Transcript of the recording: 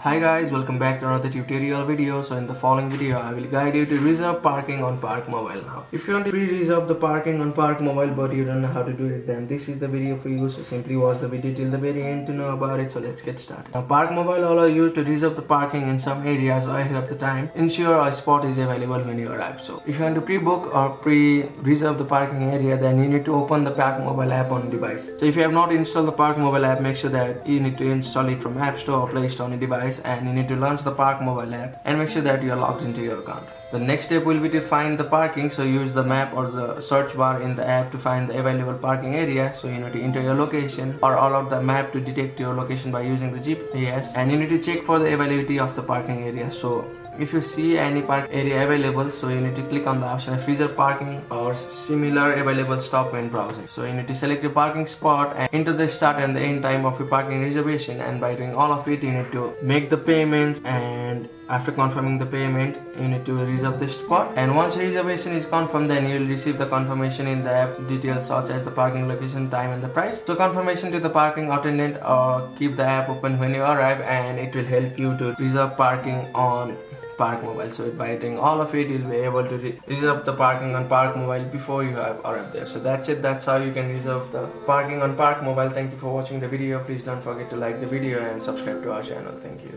Hi guys, welcome back to another tutorial video. So in the following video, I will guide you to reserve parking on ParkMobile now. If you want to pre-reserve the parking on ParkMobile but you don't know how to do it, then this is the video for you. So simply watch the video till the very end to know about it. So let's get started. Now ParkMobile allow you to reserve the parking in some areas ahead of the time. Ensure a spot is available when you arrive. So if you want to pre-book or pre-reserve the parking area, then you need to open the ParkMobile app on device. So if you have not installed the ParkMobile app, make sure that you need to install it from App Store or Play Store on your device, and you need to launch the ParkMobile app and make sure that you are logged into your account. The next step will be to find the parking. So use the map or the search bar in the app to find the available parking area. So you need to enter your location or allow the map to detect your location by using the GPS, and you need to check for the availability of the parking area. So if you see any park area available, so you need to click on the option of reserve parking or similar available stop when browsing. So you need to select your parking spot and enter the start and the end time of your parking reservation, and by doing all of it you need to make the payment, and after confirming the payment you need to reserve the spot. And once your reservation is confirmed, then you will receive the confirmation in the app details such as the parking location, time and the price. So confirmation to the parking attendant or keep the app open when you arrive, and it will help you to reserve parking on ParkMobile. So by doing all of it, you'll be able to reserve the parking on ParkMobile before you have arrived there. So that's it. That's how you can reserve the parking on ParkMobile. Thank you for watching the video. Please don't forget to like the video and subscribe to our channel. Thank you.